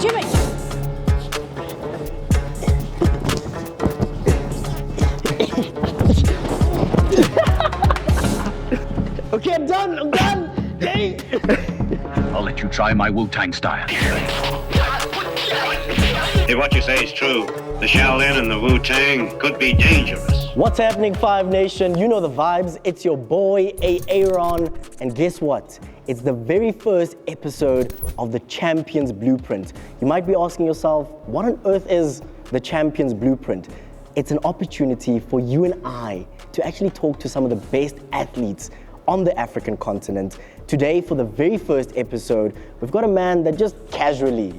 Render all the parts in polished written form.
Jimmy! Okay, I'm done. Hey. I'll let you try my Wu-Tang style. If what you say is true, the Shaolin and the Wu-Tang could be dangerous. What's happening, Five Nation? You know the vibes. It's your boy, Aaron. And guess what? It's the very first episode of the Champions Blueprint. You might be asking yourself, what on earth is the Champions Blueprint? It's an opportunity for you and I to actually talk to some of the best athletes on the African continent. Today, for the very first episode, we've got a man that just casually,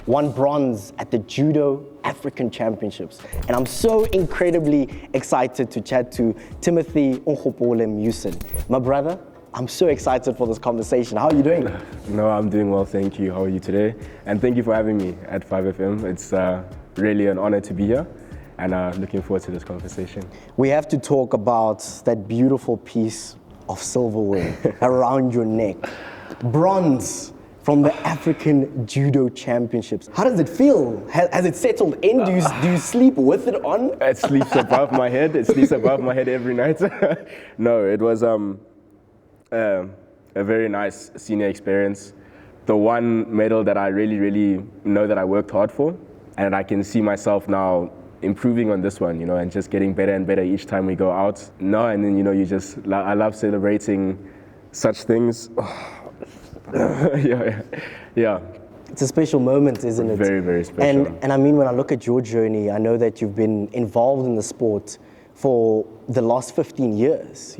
won bronze at the Judo African Championships. And I'm so incredibly excited to chat to Timothy Meuesen. My brother, I'm so excited for this conversation. How are you doing? No, I'm doing well, thank you. How are you today? And thank you for having me at 5FM. It's really an honor to be here, and looking forward to this conversation. We have to talk about that beautiful piece of silverware around your neck. Bronze from the African Judo Championships. How does it feel? Has it settled in? Do you sleep with it on? It sleeps above my head. It sleeps above my head every night. No, it was a very nice senior experience. The one medal that I really know that I worked hard for, and I can see myself now improving on this one, and just getting better and better each time we go out. And then, I love celebrating such things. Yeah. It's a special moment, isn't it? Very, very special. And I mean, when I look at your journey, I know that you've been involved in the sport for the last 15 years,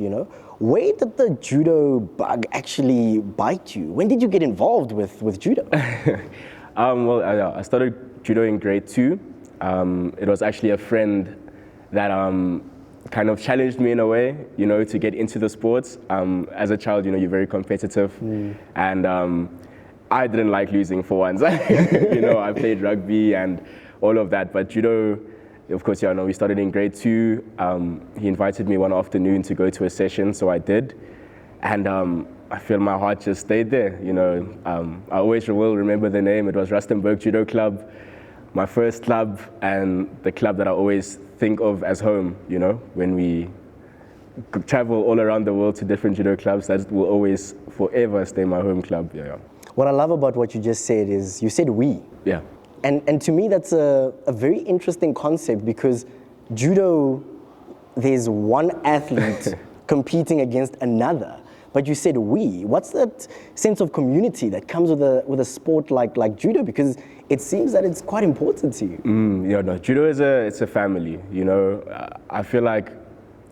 Where did the judo bug actually bite you? When did you get involved with judo? I started judo in grade 2. It was actually a friend that kind of challenged me in a way, to get into the sports. As a child, you're very competitive, and I didn't like losing for once. I played rugby and all of that, but judo, of course, we started in grade 2. He invited me one afternoon to go to a session, so I did, and I feel my heart just stayed there. I always will remember the name. It was Rustenburg Judo Club. My first club, and the club that I always think of as home, when we travel all around the world to different judo clubs, that will always forever stay my home club. Yeah. What I love about what you just said is you said we. Yeah. And to me, that's a very interesting concept, because judo, there's one athlete competing against another. But you said we. What's that sense of community that comes with a sport like judo? Because it seems that it's quite important to you. Judo it's a family. I feel like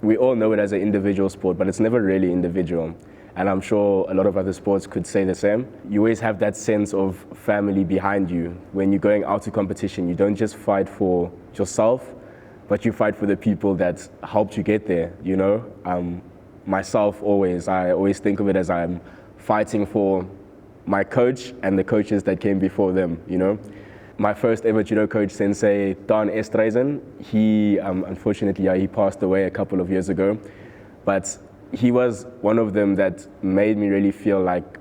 we all know it as an individual sport, but it's never really individual. And I'm sure a lot of other sports could say the same. You always have that sense of family behind you. When you're going out to competition, you don't just fight for yourself, but you fight for the people that helped you get there. Myself, I always think of it as I'm fighting for my coach and the coaches that came before them, My first ever judo coach, Sensei Dan Estreisen, he unfortunately, he passed away a couple of years ago, but he was one of them that made me really feel like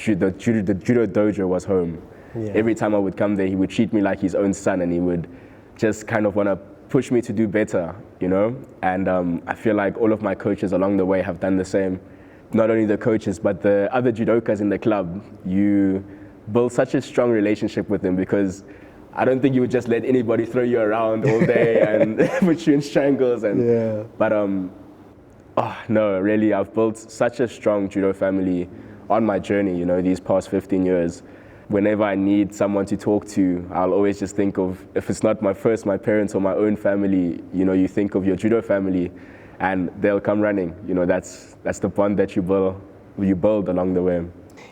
the judo dojo was home. Yeah. Every time I would come there, he would treat me like his own son, and he would just kind of want to push me to do better, And I feel like all of my coaches along the way have done the same. Not only the coaches, but the other judokas in the club. You build such a strong relationship with them, because I don't think you would just let anybody throw you around all day and put you in strangles. But no, really, I've built such a strong judo family on my journey, these past 15 years. Whenever I need someone to talk to, I'll always just think of, if it's not my parents or my own family, you think of your judo family, and they'll come running. That's the bond that you build along the way.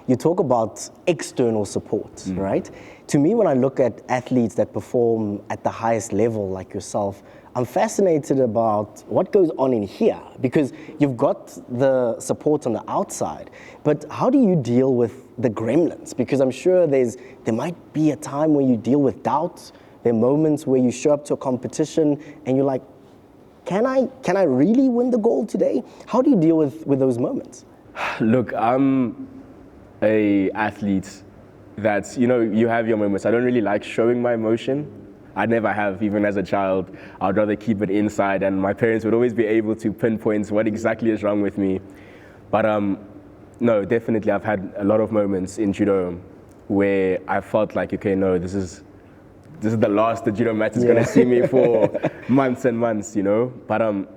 You talk about external support, right? To me, when I look at athletes that perform at the highest level like yourself, I'm fascinated about what goes on in here, because you've got the support on the outside, but how do you deal with the gremlins? Because I'm sure there might be a time where you deal with doubts. There are moments where you show up to a competition and you're like, can I really win the gold today? How do you deal with those moments? Look, I'm a athlete that, you have your moments. I don't really like showing my emotion. I never have, even as a child. I'd rather keep it inside, and my parents would always be able to pinpoint what exactly is wrong with me. But no, definitely I've had a lot of moments in judo where I felt like, okay, no, this is the last the judo mat is going to see me for months and months, But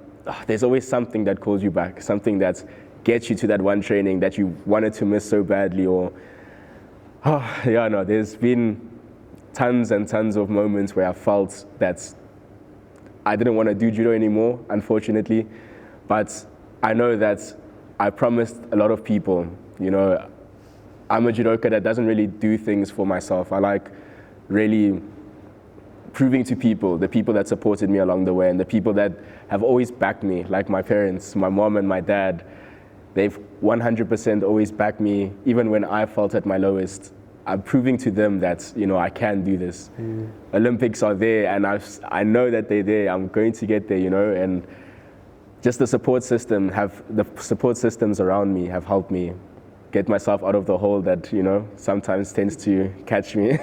there's always something that calls you back, something that gets you to that one training that you wanted to miss so badly, or there's been tons and tons of moments where I felt that I didn't want to do judo anymore, unfortunately. But I know that I promised a lot of people, I'm a judoka that doesn't really do things for myself. I like really proving to people, the people that supported me along the way and the people that have always backed me, like my parents, my mom and my dad. They've 100% always backed me, even when I felt at my lowest. I'm proving to them that, I can do this. Olympics are there, and I know that they're there. I'm going to get there, and just the support systems around me have helped me get myself out of the hole that, sometimes tends to catch me.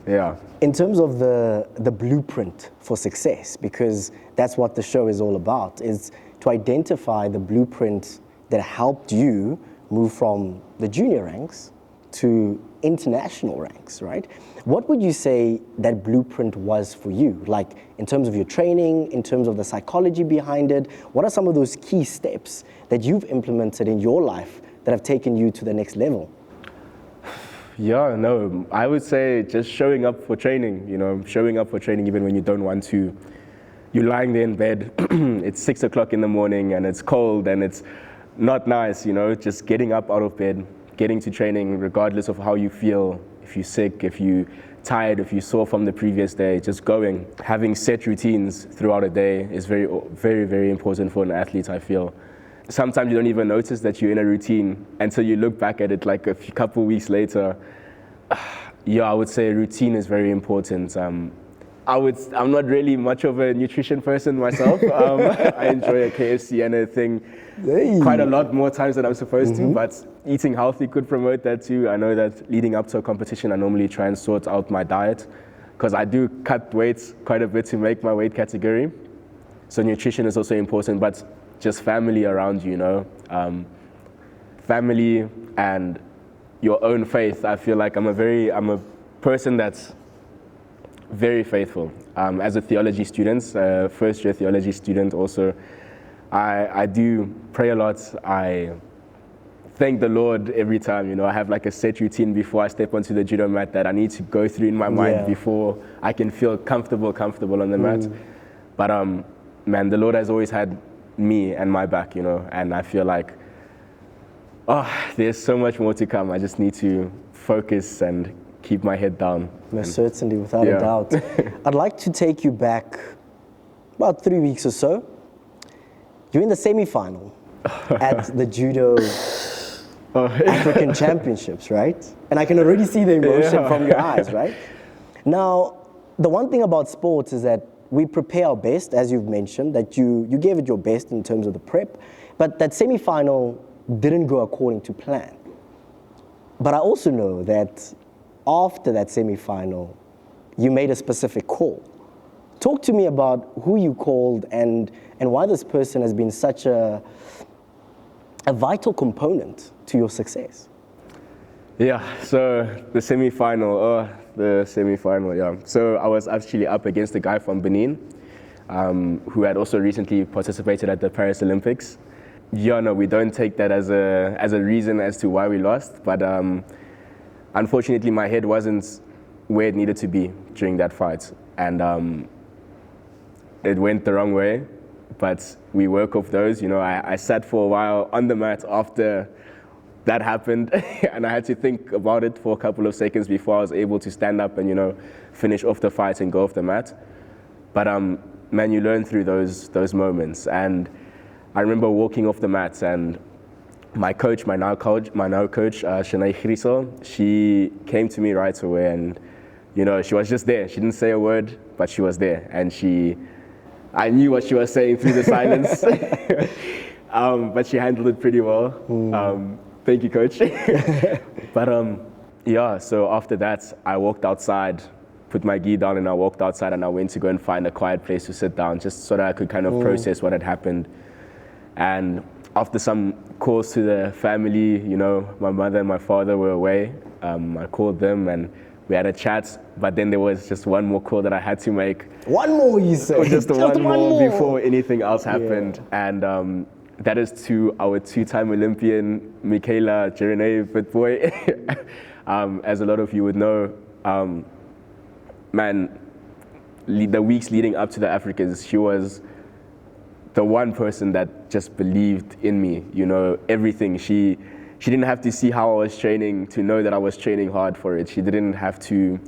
Yeah. In terms of the blueprint for success, because that's what the show is all about, is to identify the blueprint that helped you move from the junior ranks to international ranks, right? What would you say that blueprint was for you? Like in terms of your training, in terms of the psychology behind it, what are some of those key steps that you've implemented in your life that have taken you to the next level? Yeah, no, I would say just showing up for training, showing up for training even when you don't want to. You're lying there in bed, it's 6 o'clock in the morning and it's cold and it's not nice, just getting up out of bed, getting to training regardless of how you feel, if you're sick, if you're tired, if you're sore from the previous day, just going. Having set routines throughout a day is very, very, very important for an athlete, I feel. Sometimes you don't even notice that you're in a routine until you look back at it like a couple weeks later. Yeah, I would say routine is very important. I'm not really much of a nutrition person myself. I enjoy a KFC and a thing quite a lot more times than I'm supposed to, but eating healthy could promote that too. I know that leading up to a competition, I normally try and sort out my diet because I do cut weight quite a bit to make my weight category. So nutrition is also important, but just family around you, family and your own faith. I feel like I'm a person that's very faithful. As a theology student, first year theology student also, I do pray a lot. I thank the Lord every time, I have like a set routine before I step onto the judo mat that I need to go through in my mind before I can feel comfortable on the mat. But man, the Lord has always had me and my back, and I feel like, there's so much more to come. I just need to focus and keep my head down. Most certainly, without a doubt. I'd like to take you back about 3 weeks or so. You're in the semi-final at the Judo African Championships, right? And I can already see the emotion from your eyes, right? Now, the one thing about sports is that we prepare our best, as you've mentioned, that you gave it your best in terms of the prep, but that semi-final didn't go according to plan. But I also know that after that semi-final, you made a specific call. Talk to me about who you called and why this person has been such a vital component to your success. Yeah, so the semi-final, yeah. So I was actually up against a guy from Benin who had also recently participated at the Paris Olympics. Yeah, no, we don't take that as a reason as to why we lost, but unfortunately my head wasn't where it needed to be during that fight, and it went the wrong way, but we work off those. I sat for a while on the mat after that happened, and I had to think about it for a couple of seconds before I was able to stand up and finish off the fight and go off the mat. But man, you learn through those moments. And I remember walking off the mat, and my now coach, Geronay Whitebooi, she came to me right away, and she was just there. She didn't say a word, but she was there, and I knew what she was saying through the silence. But she handled it pretty well. Thank you, coach. But Yeah, so after that, I walked outside, put my gi down, and I walked outside and I went to go and find a quiet place to sit down, just so that I could kind of process what had happened. And after some calls to the family, you know, my mother and my father were away. I called them and we had a chat, but then there was just one more call that I had to make. One more, you say? Just one more before anything else happened. Yeah. And that is to our two-time Olympian, Michaela Geronay Whitebooi. As a lot of you would know, the weeks leading up to the Africans, she was the one person that just believed in me, you know, everything. She didn't have to see how I was training to know that I was training hard for it. She didn't have to,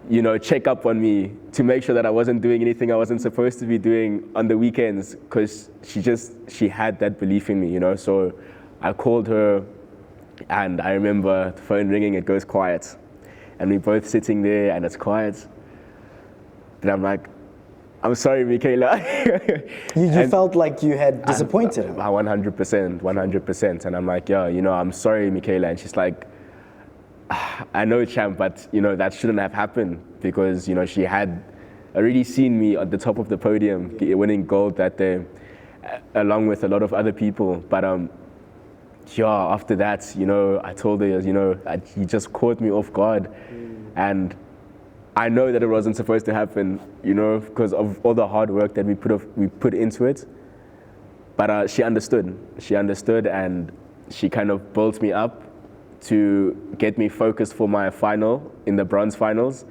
you know, check up on me to make sure that I wasn't doing anything I wasn't supposed to be doing on the weekends, because she had that belief in me, you know. So I called her and I remember the phone ringing, it goes quiet. And we're both sitting there and it's quiet. Then I'm like, I'm sorry, Michaela. You felt like you had disappointed her. 100%. And I'm like, yeah, you know, I'm sorry, Michaela. And she's like, I know, champ, but, you know, that shouldn't have happened, because, you know, she had already seen me at the top of the podium winning gold that day, along with a lot of other people. But yeah, after that, you know, I told her, you know, he just caught me off guard. And I know that it wasn't supposed to happen, you know, because of all the hard work that we put into it. But she understood. She understood, and she kind of built me up to get me focused for my final in the bronze finals.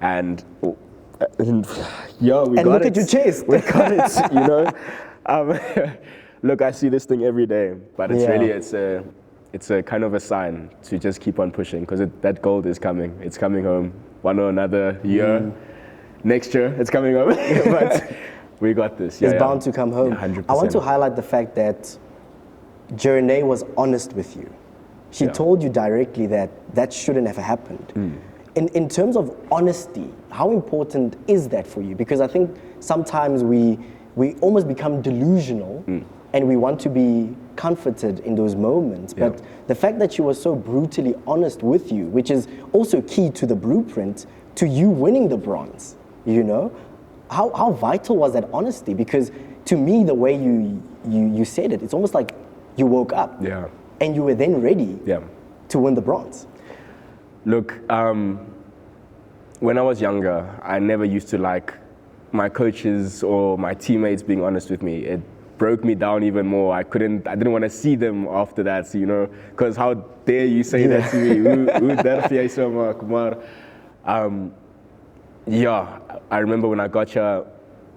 And yeah, we got it. And look at your chest. We got it, you know. Look, I see this thing every day, but it's really, it's a kind of a sign to just keep on pushing, because that gold is coming. It's coming home one or another year. Next year, it's coming home. But we got this. It's bound to come home. 100%. I want to highlight the fact that Geronay was honest with you. She told you directly that shouldn't have happened. In terms of honesty, how important is that for you? Because I think sometimes we almost become delusional and we want to be comforted in those moments. But the fact that she was so brutally honest with you, which is also key to the blueprint, to you winning the bronze, you know? How vital was that honesty? Because to me, the way you said it, it's almost like you woke up and you were then ready to win the bronze. Look, when I was younger, I never used to like my coaches or my teammates being honest with me. It broke me down even more. I didn't want to see them after that, so, you know, because how dare you say that to me? Yeah, I remember when I got here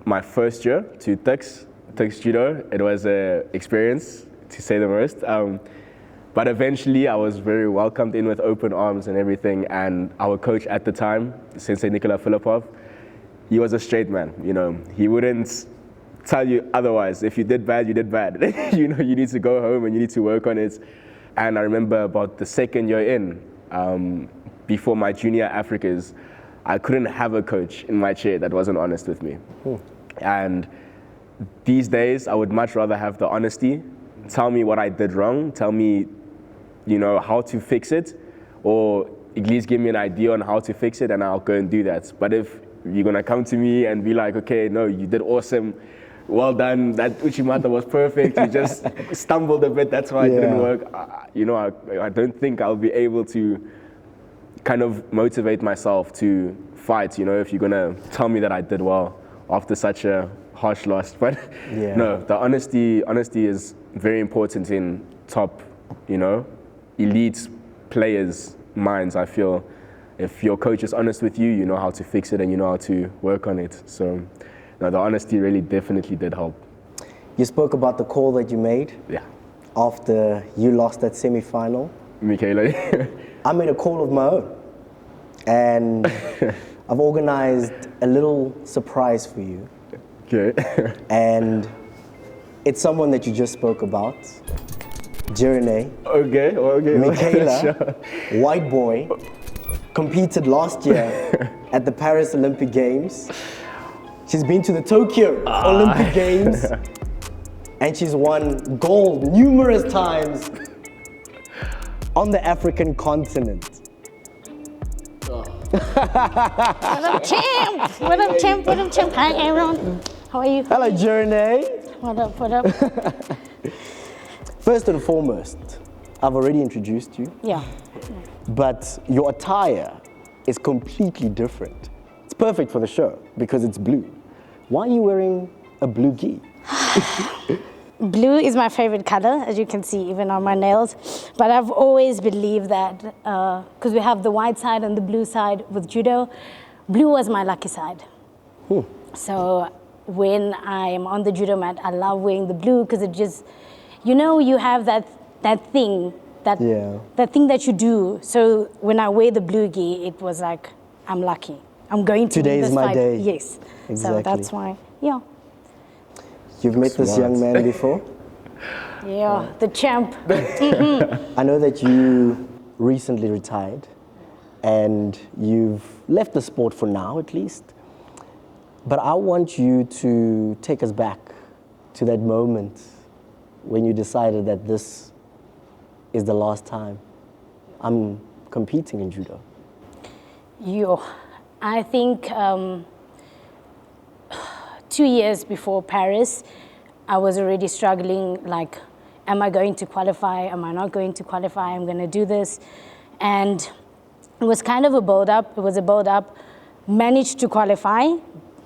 my first year to Tux Judo, it was an experience, to say the most. But eventually I was very welcomed in with open arms and everything, and our coach at the time, Sensei Nikola Filipov, he was a straight man, you know. He wouldn't tell you otherwise. If you did bad, you did bad. You know, you need to go home and you need to work on it. And I remember about the second year in, before my junior Africas, I couldn't have a coach in my chair that wasn't honest with me. And these days, I would much rather have the honesty. Tell me what I did wrong. Tell me, you know, how to fix it, or at least give me an idea on how to fix it, and I'll go and do that. But if you're gonna come to me and be like, okay, no, you did awesome, well done, that Uchimata was perfect, you just stumbled a bit, that's why it didn't work. You know, I don't think I'll be able to kind of motivate myself to fight, you know, if you're gonna tell me that I did well after such a harsh loss. But no, the honesty is very important in top, you know, elite players' minds, I feel. If your coach is honest with you, you know how to fix it and you know how to work on it. So, no, the honesty really definitely did help. You spoke about the call that you made after you lost that semi-final. Michaela. I made a call of my own, and I've organized a little surprise for you. Okay. And it's someone that you just spoke about, Geronay. Okay. Michaela Whitebooi competed last year at the Paris Olympic Games. She's been to the Tokyo Olympic Games, and she's won gold numerous times on the African continent. What up, champ? What up, champ? What up, champ? Hi, Aaron. How are you? Hello, Geronay. What up, what up? First and foremost, I've already introduced you, Yeah. but your attire is completely different. It's perfect for the show because it's blue. Why are you wearing a blue gi? Blue is my favorite color, as you can see, even on my nails. But I've always believed that, because we have the white side and the blue side with judo, blue was my lucky side. So when I'm on the judo mat, I love wearing the blue because it just, you have that thing, that thing that you do. So when I wear the blue gi, it was like, I'm lucky. I'm going to Today win is this my fight. day. Yes. Exactly. So that's why, yeah. You've met this young man before? Yeah, the champ. I know that you recently retired and you've left the sport for now at least. But I want you to take us back to that moment when you decided that this is the last time I'm competing in judo. I think 2 years before Paris, I was already struggling, like, am I going to qualify? Am I not going to qualify? I'm going to do this. And it was kind of a build-up. It was a build-up. Managed to qualify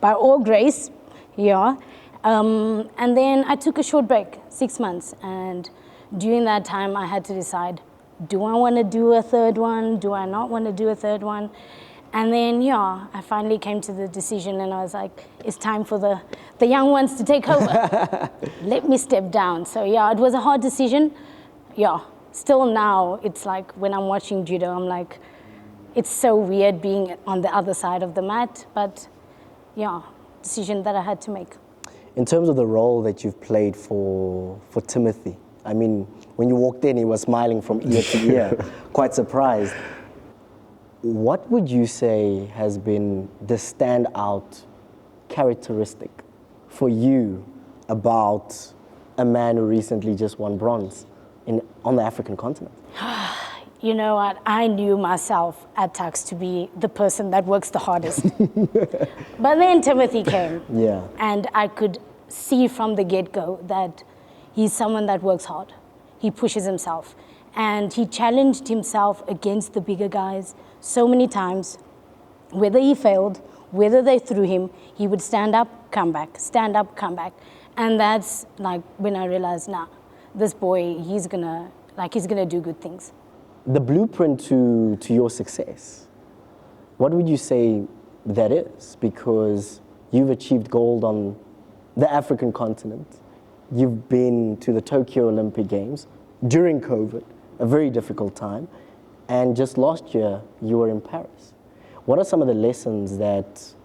by all grace, yeah. And then I took a short break, 6 months. And during that time, I had to decide, do I want to do a third one? Do I not want to do a third one? And then, yeah, I finally came to the decision and I was like, it's time for the young ones to take over. Let me step down. So yeah, it was a hard decision. Yeah, still now, it's like when I'm watching judo, I'm like, it's so weird being on the other side of the mat, but yeah, decision that I had to make. In terms of the role that you've played for Timothy, I mean, when you walked in, he was smiling from ear to ear, quite surprised. What would you say has been the standout characteristic for you about a man who recently just won bronze on the African continent? You know what? I knew myself at Tux to be the person that works the hardest. But then Timothy came. Yeah. And I could see from the get-go that he's someone that works hard. He pushes himself. And he challenged himself against the bigger guys so many times. Whether he failed, whether they threw him, he would stand up, come back, stand up, come back. And that's like when I realized, nah, this boy, he's gonna do good things. The blueprint to your success, what would you say that is? Because you've achieved gold on the African continent. You've been to the Tokyo Olympic Games during COVID, a very difficult time. And just last year, you were in Paris. What are some of the lessons that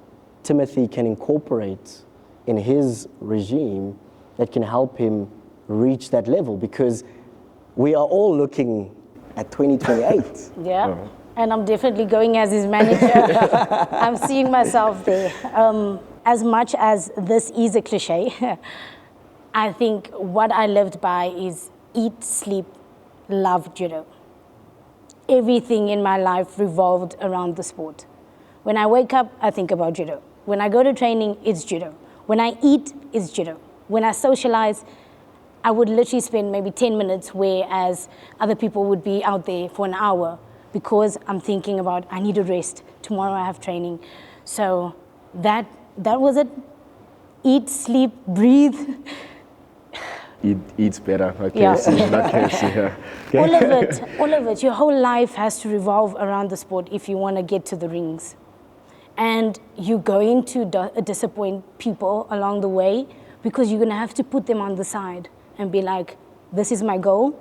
Timothy can incorporate in his regime that can help him reach that level? Because we are all looking at 2028. Yeah, and I'm definitely going as his manager. I'm seeing myself there. As much as this is a cliche, I think what I lived by is eat, sleep, love judo. Everything in my life revolved around the sport. When I wake up, I think about judo. When I go to training, it's judo. When I eat, it's judo. When I socialize, I would literally spend maybe 10 minutes, whereas other people would be out there for an hour because I'm thinking about, I need a rest. Tomorrow I have training. So that was it. Eat, sleep, breathe. Eats better. Okay, Yeah. not KFC, yeah. Okay. All of it. Your whole life has to revolve around the sport if you want to get to the rings. And you're going to disappoint people along the way because you're going to have to put them on the side and be like, this is my goal.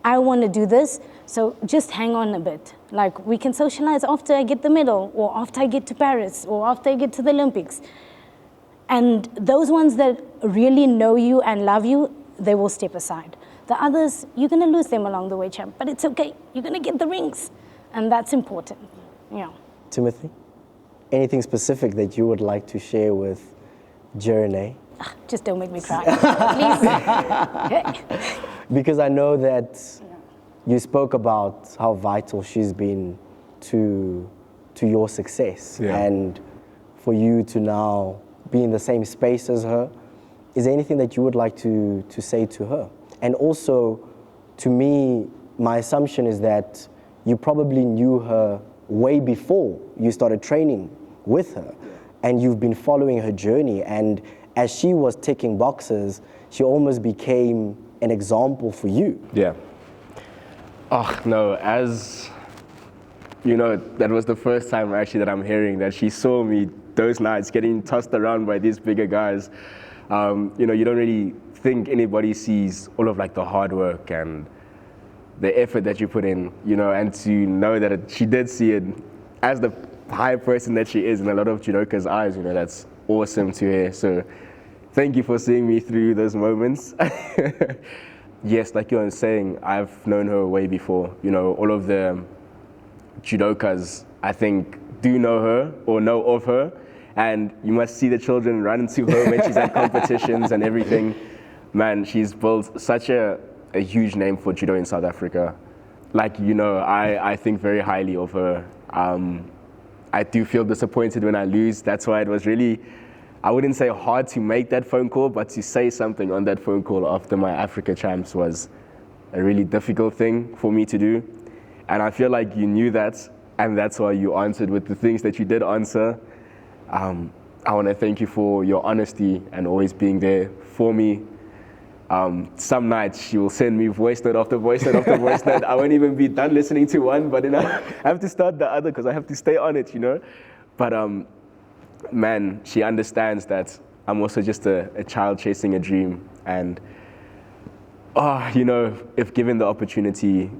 I want to do this. So just hang on a bit. Like, we can socialize after I get the medal or after I get to Paris or after I get to the Olympics. And those ones that really know you and love you, they will step aside. The others, you're going to lose them along the way, champ. But it's okay. You're going to get the rings. And that's important. Yeah. Timothy, anything specific that you would like to share with Geronay? Just don't make me cry, please. Because I know that you spoke about how vital she's been to to your success Yeah. and for you to now be in the same space as her. Is there anything that you would like to say to her? And also, to me, my assumption is that you probably knew her way before you started training with her, and you've been following her journey, and as she was ticking boxes, she almost became an example for you. Yeah. Oh, no, as you know, that was the first time actually that I'm hearing that she saw me those nights getting tossed around by these bigger guys. You know, you don't really think anybody sees all of like the hard work and the effort that you put in, you know, and to know that she did see it as the high person that she is in a lot of judokas' eyes, you know, that's awesome to hear. So thank you for seeing me through those moments. Yes, like you were saying, I've known her way before. You know, all of the judokas, I think, do know her or know of her. And you must see the children run to her when she's at competitions and everything. Man, she's built such a huge name for judo in South Africa. Like, you know, I think very highly of her. I do feel disappointed when I lose. That's why it was really, I wouldn't say hard to make that phone call, but to say something on that phone call after my Africa champs was a really difficult thing for me to do. And I feel like you knew that, and that's why you answered with the things that you did answer. I want to thank you for your honesty and always being there for me. Some nights she will send me voice note after voice note after voice note. I won't even be done listening to one, but then I have to start the other because I have to stay on it, you know. But man, she understands that I'm also just a child chasing a dream. And, you know, if given the opportunity,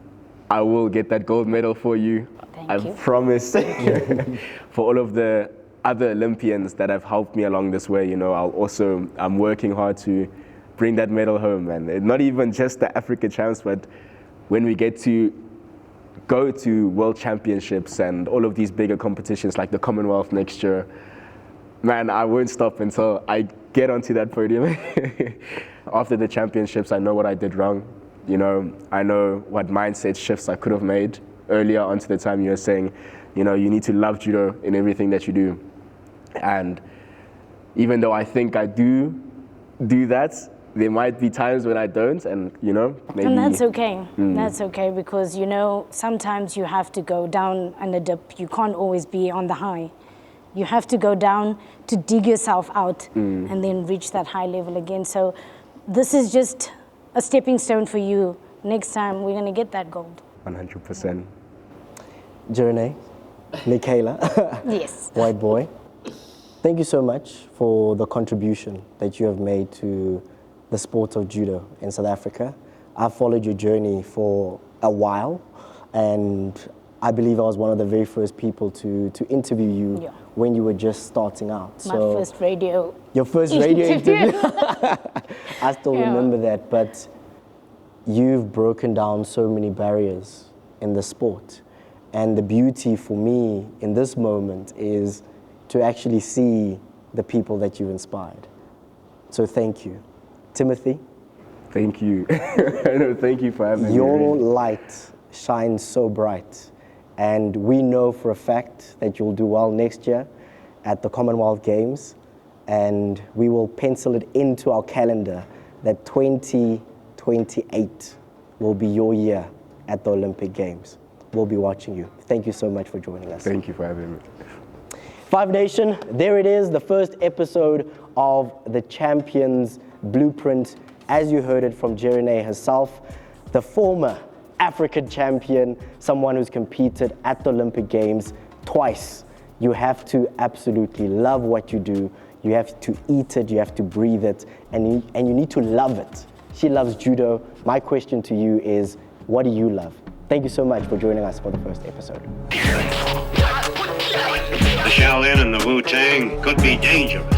I will get that gold medal for you. I promise. For all of the other Olympians that have helped me along this way, you know, I'm working hard to bring that medal home, and not even just the Africa champs, but when we get to go to world championships and all of these bigger competitions like the Commonwealth next year, man, I won't stop until I get onto that podium. After the championships, I know what I did wrong. You know, I know what mindset shifts I could have made earlier onto the time you were saying, you know, you need to love judo in everything that you do. And even though I think I do that, there might be times when I don't, and you know, maybe. And that's okay. That's okay, because you know, sometimes you have to go down and a dip. You can't always be on the high. You have to go down to dig yourself out and then reach that high level again. So this is just a stepping stone for you. Next time we're gonna get that gold. 100%. Geronay, Michaela, Yes. Whitebooi, thank you so much for the contribution that you have made to the sport of judo in South Africa. I've followed your journey for a while, and I believe I was one of the very first people to interview you when you were just starting out. My first radio. Your first radio interview. I still remember that, but you've broken down so many barriers in the sport. And the beauty for me in this moment is to actually see the people that you've inspired. So thank you. Timothy? Thank you. No, thank you for having me. Your light shines so bright. And we know for a fact that you'll do well next year at the Commonwealth Games. And we will pencil it into our calendar that 2028 will be your year at the Olympic Games. We'll be watching you. Thank you so much for joining us. Thank you for having me. Five Nation, there it is, the first episode of the Champions Blueprint. As you heard it from Geronay herself, the former African champion, someone who's competed at the Olympic Games twice. You have to absolutely love what you do. You have to eat it, you have to breathe it, and you need to love it. She loves judo. My question to you is, what do you love? Thank you so much for joining us for the first episode. The Shaolin and the Wu-Tang could be dangerous.